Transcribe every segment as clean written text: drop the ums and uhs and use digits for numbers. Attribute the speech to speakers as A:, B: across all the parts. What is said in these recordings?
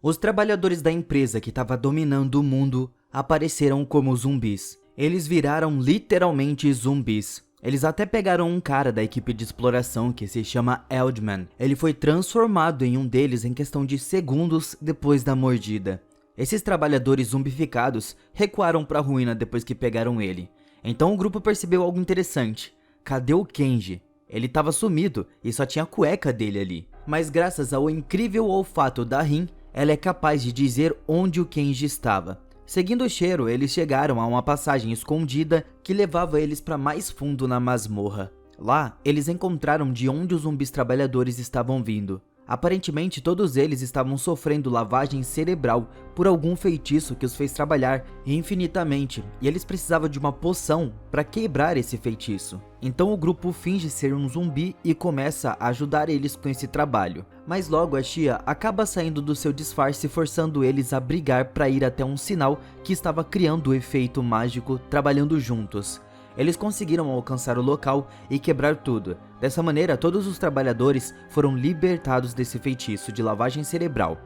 A: Os trabalhadores da empresa que estava dominando o mundo apareceram como zumbis. Eles viraram literalmente zumbis. Eles até pegaram um cara da equipe de exploração que se chama Eldman. Ele foi transformado em um deles em questão de segundos depois da mordida. Esses trabalhadores zumbificados recuaram para a ruína depois que pegaram ele. Então o grupo percebeu algo interessante. Cadê o Kenji? Ele estava sumido e só tinha a cueca dele ali. Mas graças ao incrível olfato da Rin, ela é capaz de dizer onde o Kenji estava. Seguindo o cheiro, eles chegaram a uma passagem escondida que levava eles para mais fundo na masmorra. Lá, eles encontraram de onde os zumbis trabalhadores estavam vindo. Aparentemente, todos eles estavam sofrendo lavagem cerebral por algum feitiço que os fez trabalhar infinitamente, e eles precisavam de uma poção para quebrar esse feitiço. Então o grupo finge ser um zumbi e começa a ajudar eles com esse trabalho. Mas logo a Tia acaba saindo do seu disfarce, forçando eles a brigar para ir até um sinal que estava criando o efeito mágico trabalhando juntos. Eles conseguiram alcançar o local e quebrar tudo. Dessa maneira, todos os trabalhadores foram libertados desse feitiço de lavagem cerebral.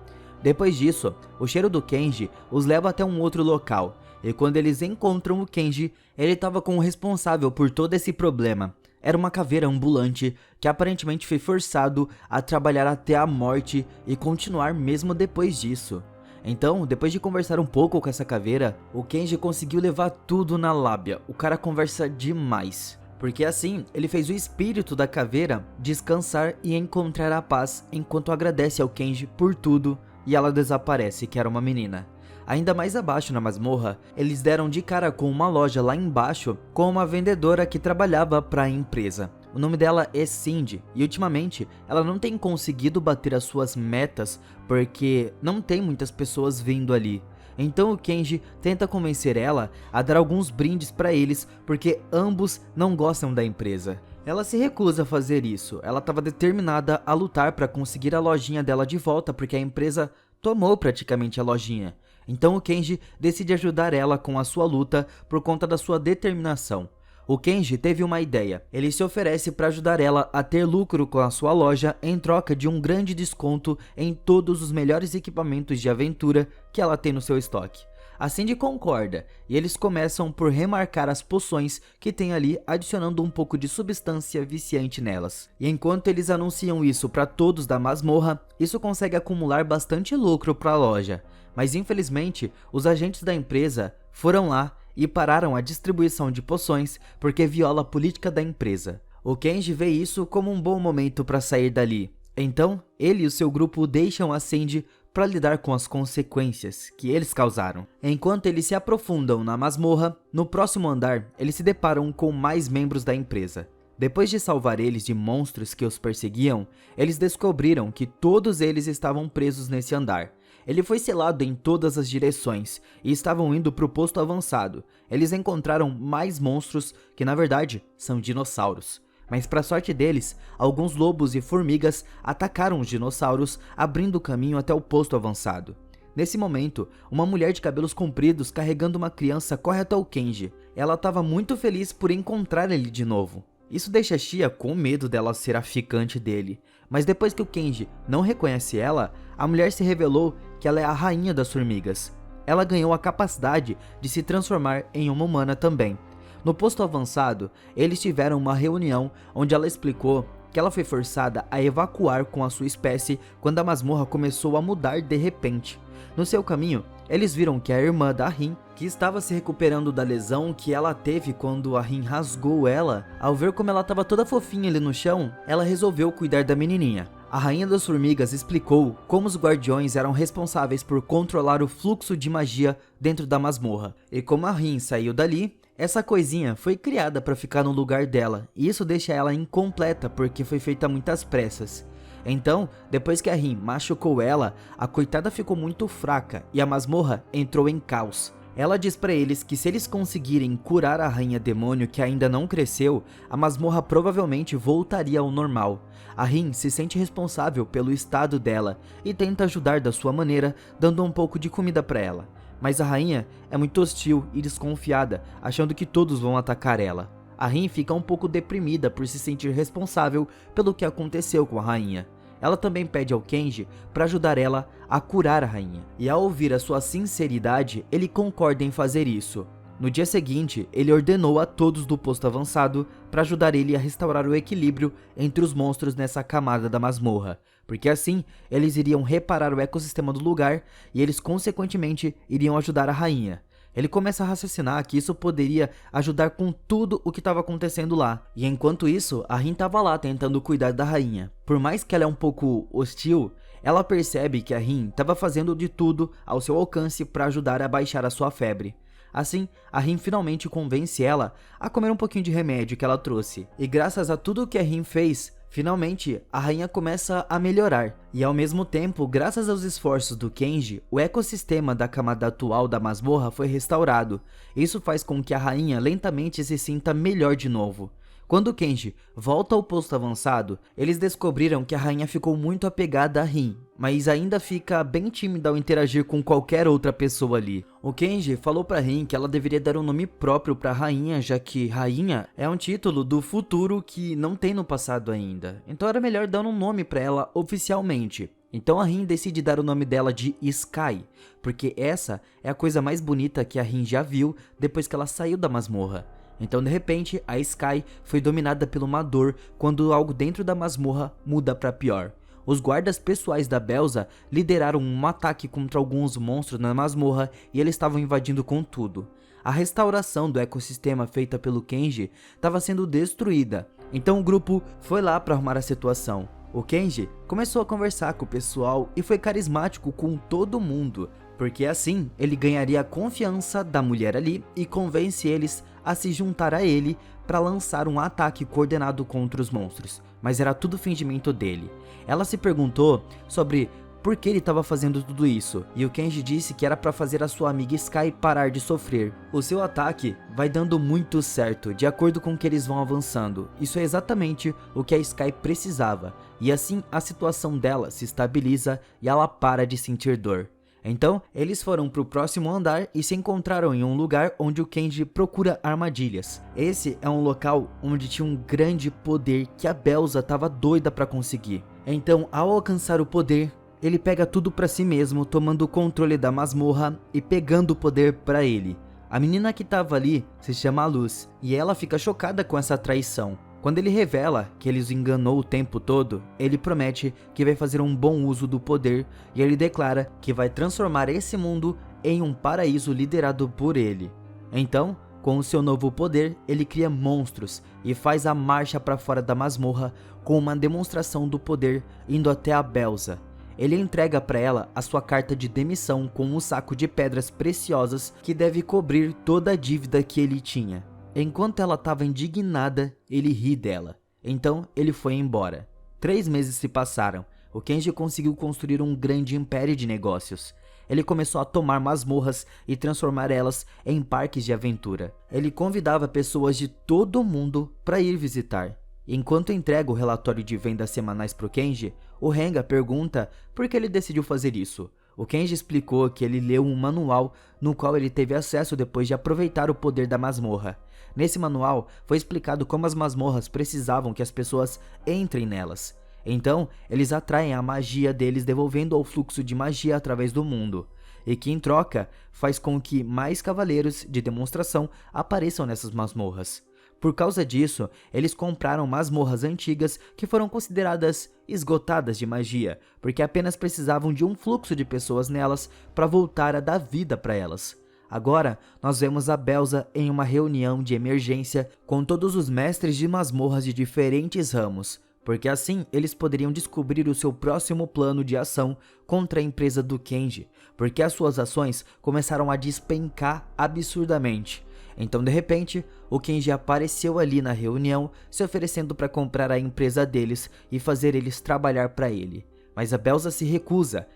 A: Depois disso, o cheiro do Kenji os leva até um outro local. E quando eles encontram o Kenji, ele estava com o responsável por todo esse problema. Era uma caveira ambulante que aparentemente foi forçado a trabalhar até a morte e continuar mesmo depois disso. Então, depois de conversar um pouco com essa caveira, o Kenji conseguiu levar tudo na lábia. O cara conversa demais. Porque assim, ele fez o espírito da caveira descansar e encontrar a paz enquanto agradece ao Kenji por tudo e ela desaparece, que era uma menina. Ainda mais abaixo na masmorra, eles deram de cara com uma loja lá embaixo com uma vendedora que trabalhava para a empresa. O nome dela é Cindy e ultimamente ela não tem conseguido bater as suas metas porque não tem muitas pessoas vindo ali. Então o Kenji tenta convencer ela a dar alguns brindes para eles porque ambos não gostam da empresa. Ela se recusa a fazer isso, ela estava determinada a lutar para conseguir a lojinha dela de volta porque a empresa tomou praticamente a lojinha. Então o Kenji decide ajudar ela com a sua luta por conta da sua determinação. O Kenji teve uma ideia, ele se oferece para ajudar ela a ter lucro com a sua loja em troca de um grande desconto em todos os melhores equipamentos de aventura que ela tem no seu estoque. A Cindy concorda e eles começam por remarcar as poções que tem ali, adicionando um pouco de substância viciante nelas. E enquanto eles anunciam isso para todos da masmorra, isso consegue acumular bastante lucro para a loja. Mas infelizmente, os agentes da empresa foram lá e pararam a distribuição de poções porque viola a política da empresa. O Kenji vê isso como um bom momento para sair dali. Então, ele e o seu grupo deixam a Cindy para lidar com as consequências que eles causaram. Enquanto eles se aprofundam na masmorra, no próximo andar, eles se deparam com mais membros da empresa. Depois de salvar eles de monstros que os perseguiam, eles descobriram que todos eles estavam presos nesse andar. Ele foi selado em todas as direções e estavam indo para o posto avançado. Eles encontraram mais monstros que na verdade são dinossauros. Mas para sorte deles, alguns lobos e formigas atacaram os dinossauros, abrindo o caminho até o posto avançado. Nesse momento, uma mulher de cabelos compridos carregando uma criança corre até o Kenji. Ela estava muito feliz por encontrar ele de novo. Isso deixa a Tia com medo dela ser a ficante dele. Mas depois que o Kenji não reconhece ela, a mulher se revelou que ela é a rainha das formigas. Ela ganhou a capacidade de se transformar em uma humana também. No posto avançado, eles tiveram uma reunião onde ela explicou que ela foi forçada a evacuar com a sua espécie quando a masmorra começou a mudar de repente. No seu caminho, eles viram que a irmã da Rin, que estava se recuperando da lesão que ela teve quando a Rin rasgou ela, ao ver como ela estava toda fofinha ali no chão, ela resolveu cuidar da menininha. A rainha das formigas explicou como os guardiões eram responsáveis por controlar o fluxo de magia dentro da masmorra. E como a Rin saiu dali, essa coisinha foi criada para ficar no lugar dela, e isso deixa ela incompleta porque foi feita a muitas pressas. Então, depois que a Rin machucou ela, a coitada ficou muito fraca e a masmorra entrou em caos. Ela diz para eles que se eles conseguirem curar a rainha demônio que ainda não cresceu, a masmorra provavelmente voltaria ao normal. A Rin se sente responsável pelo estado dela e tenta ajudar da sua maneira, dando um pouco de comida para ela. Mas a rainha é muito hostil e desconfiada, achando que todos vão atacar ela. A Rin fica um pouco deprimida por se sentir responsável pelo que aconteceu com a rainha. ela também pede ao Kenji para ajudar ela a curar a rainha. E ao ouvir a sua sinceridade, ele concorda em fazer isso. No dia seguinte, ele ordenou a todos do posto avançado para ajudar ele a restaurar o equilíbrio entre os monstros nessa camada da masmorra, porque assim eles iriam reparar o ecossistema do lugar e eles consequentemente iriam ajudar a rainha. Ele começa a raciocinar que isso poderia ajudar com tudo o que estava acontecendo lá. E enquanto isso, a Rin estava lá tentando cuidar da rainha. Por mais que ela é um pouco hostil, ela percebe que a Rin estava fazendo de tudo ao seu alcance para ajudar a baixar a sua febre. Assim, a Rin finalmente convence ela a comer um pouquinho de remédio que ela trouxe. E graças a tudo que a Rin fez, finalmente a rainha começa a melhorar. E ao mesmo tempo, graças aos esforços do Kenji, o ecossistema da camada atual da masmorra foi restaurado. Isso faz com que a rainha lentamente se sinta melhor de novo. Quando Kenji volta ao posto avançado, eles descobriram que a rainha ficou muito apegada a Rin, mas ainda fica bem tímida ao interagir com qualquer outra pessoa ali. O Kenji falou pra Rin que ela deveria dar um nome próprio pra rainha, já que rainha é um título do futuro que não tem no passado ainda. Então era melhor dar um nome pra ela oficialmente. Então a Rin decide dar o nome dela de Sky, porque essa é a coisa mais bonita que a Rin já viu depois que ela saiu da masmorra. Então de repente a Sky foi dominada por uma dor quando algo dentro da masmorra muda para pior. Os guardas pessoais da Belza lideraram um ataque contra alguns monstros na masmorra e eles estavam invadindo com tudo. A restauração do ecossistema feita pelo Kenji estava sendo destruída, então o grupo foi lá para arrumar a situação. O Kenji começou a conversar com o pessoal e foi carismático com todo mundo, porque assim ele ganharia a confiança da mulher ali e convence eles a se juntar a ele para lançar um ataque coordenado contra os monstros, mas era tudo fingimento dele. Ela se perguntou sobre por que ele estava fazendo tudo isso, e o Kenji disse que era para fazer a sua amiga Sky parar de sofrer. O seu ataque vai dando muito certo, de acordo com que eles vão avançando. Isso é exatamente o que a Sky precisava, e assim a situação dela se estabiliza e ela para de sentir dor. Então, eles foram para o próximo andar e se encontraram em um lugar onde o Kenji procura armadilhas. Esse é um local onde tinha um grande poder que a Belza estava doida para conseguir. Então, ao alcançar o poder, ele pega tudo para si mesmo, tomando o controle da masmorra e pegando o poder para ele. A menina que estava ali se chama Luz e ela fica chocada com essa traição. Quando ele revela que ele os enganou o tempo todo, ele promete que vai fazer um bom uso do poder e ele declara que vai transformar esse mundo em um paraíso liderado por ele. Então, com o seu novo poder, ele cria monstros e faz a marcha para fora da masmorra com uma demonstração do poder indo até a Belza. Ele entrega para ela a sua carta de demissão com um saco de pedras preciosas que deve cobrir toda a dívida que ele tinha. Enquanto ela estava indignada, ele ri dela. Então, ele foi embora. 3 meses se passaram. O Kenji conseguiu construir um grande império de negócios. Ele começou a tomar masmorras e transformar elas em parques de aventura. Ele convidava pessoas de todo o mundo para ir visitar. Enquanto entrega o relatório de vendas semanais para o Kenji, o Renga pergunta por que ele decidiu fazer isso. O Kenji explicou que ele leu um manual no qual ele teve acesso depois de aproveitar o poder da masmorra. Nesse manual foi explicado como as masmorras precisavam que as pessoas entrem nelas. Então, eles atraem a magia deles devolvendo ao fluxo de magia através do mundo. E que em troca faz com que mais cavaleiros de demonstração apareçam nessas masmorras. Por causa disso, eles compraram masmorras antigas que foram consideradas esgotadas de magia, porque apenas precisavam de um fluxo de pessoas nelas para voltar a dar vida para elas. Agora, nós vemos a Belza em uma reunião de emergência com todos os mestres de masmorras de diferentes ramos, porque assim eles poderiam descobrir o seu próximo plano de ação contra a empresa do Kenji, porque as suas ações começaram a despencar absurdamente. Então, de repente, o Kenji apareceu ali na reunião, se oferecendo para comprar a empresa deles e fazer eles trabalhar para ele. Mas a Belza se recusa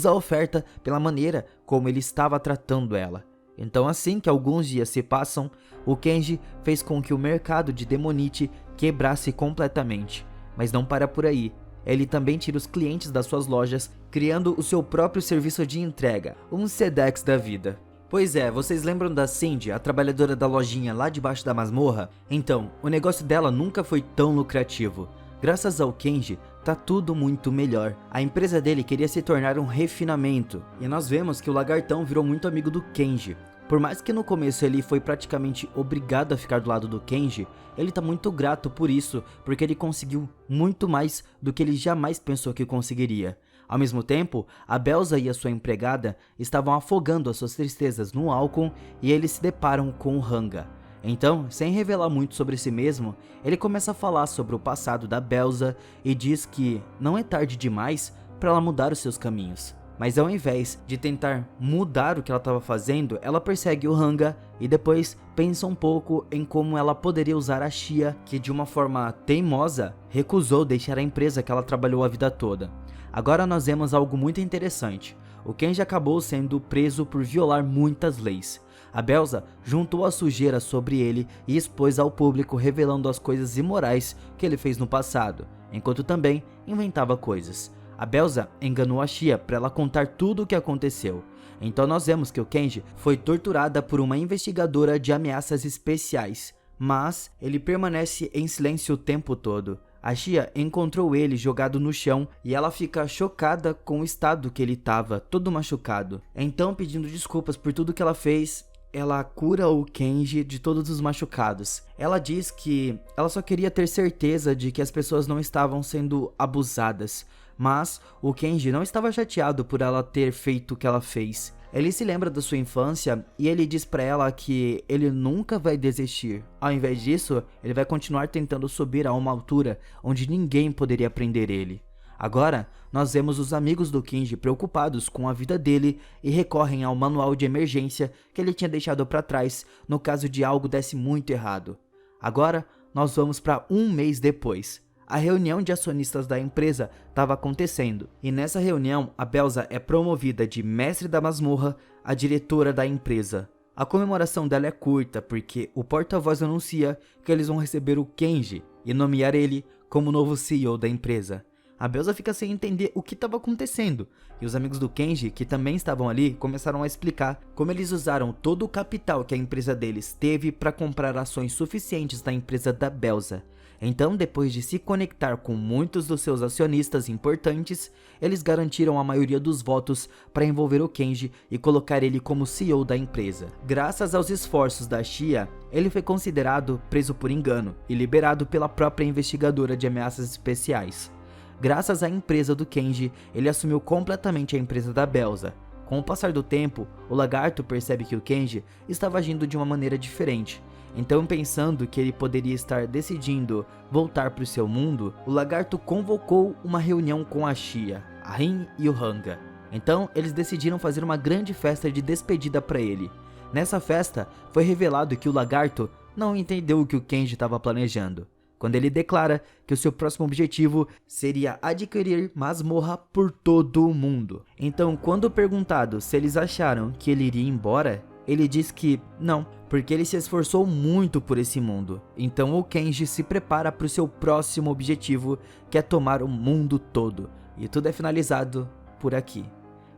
A: a oferta pela maneira como ele estava tratando ela. Então, assim que alguns dias se passam, o Kenji fez com que o mercado de Demonite quebrasse completamente. Mas não para por aí. Ele também tira os clientes das suas lojas, criando o seu próprio serviço de entrega, um Sedex da vida. Pois é, vocês lembram da Cindy, a trabalhadora da lojinha lá debaixo da masmorra? Então, o negócio dela nunca foi tão lucrativo. Graças ao Kenji, tá tudo muito melhor. A empresa dele queria se tornar um refinamento, e nós vemos que o lagartão virou muito amigo do Kenji. Por mais que no começo ele foi praticamente obrigado a ficar do lado do Kenji, ele tá muito grato por isso, porque ele conseguiu muito mais do que ele jamais pensou que conseguiria. Ao mesmo tempo, a Belza e a sua empregada estavam afogando as suas tristezas no álcool e eles se deparam com o Hanga. Então, sem revelar muito sobre si mesmo, ele começa a falar sobre o passado da Belza e diz que não é tarde demais para ela mudar os seus caminhos. Mas ao invés de tentar mudar o que ela estava fazendo, ela persegue o Hanga e depois pensa um pouco em como ela poderia usar a Shia, que de uma forma teimosa recusou deixar a empresa que ela trabalhou a vida toda. Agora nós vemos algo muito interessante. O Kenji acabou sendo preso por violar muitas leis. A Belza juntou a sujeira sobre ele e expôs ao público, revelando as coisas imorais que ele fez no passado, enquanto também inventava coisas. A Belza enganou a Shia para ela contar tudo o que aconteceu. Então nós vemos que o Kenji foi torturada por uma investigadora de ameaças especiais, mas ele permanece em silêncio o tempo todo. A Shia encontrou ele jogado no chão e ela fica chocada com o estado que ele estava, todo machucado. Então, pedindo desculpas por tudo que ela fez, ela cura o Kenji de todos os machucados. Ela diz que ela só queria ter certeza de que as pessoas não estavam sendo abusadas, mas o Kenji não estava chateado por ela ter feito o que ela fez. Ele se lembra da sua infância e ele diz pra ela que ele nunca vai desistir. Ao invés disso, ele vai continuar tentando subir a uma altura onde ninguém poderia prender ele. Agora, nós vemos os amigos do Kenji preocupados com a vida dele e recorrem ao manual de emergência que ele tinha deixado para trás no caso de algo desse muito errado. Agora, nós vamos para um mês depois. A reunião de acionistas da empresa estava acontecendo, e nessa reunião a Belza é promovida de mestre da masmorra a diretora da empresa. A comemoração dela é curta porque o porta-voz anuncia que eles vão receber o Kenji e nomear ele como novo CEO da empresa. A Belza fica sem entender o que estava acontecendo, e os amigos do Kenji, que também estavam ali, começaram a explicar como eles usaram todo o capital que a empresa deles teve para comprar ações suficientes da empresa da Belza. Então, depois de se conectar com muitos dos seus acionistas importantes, eles garantiram a maioria dos votos para envolver o Kenji e colocar ele como CEO da empresa. Graças aos esforços da Shia, ele foi considerado preso por engano e liberado pela própria investigadora de ameaças especiais. Graças à empresa do Kenji, ele assumiu completamente a empresa da Belza. Com o passar do tempo, o lagarto percebe que o Kenji estava agindo de uma maneira diferente. Então, pensando que ele poderia estar decidindo voltar para o seu mundo, o lagarto convocou uma reunião com a Shia, a Rin e o Hanga. Então, eles decidiram fazer uma grande festa de despedida para ele. Nessa festa, foi revelado que o lagarto não entendeu o que o Kenji estava planejando, quando ele declara que o seu próximo objetivo seria adquirir masmorra por todo o mundo. Então, quando perguntado se eles acharam que ele iria embora, ele diz que não, porque ele se esforçou muito por esse mundo. Então o Kenji se prepara para o seu próximo objetivo, que é tomar o mundo todo. E tudo é finalizado por aqui.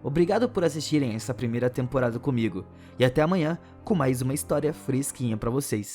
A: Obrigado por assistirem essa primeira temporada comigo, e até amanhã com mais uma história fresquinha para vocês.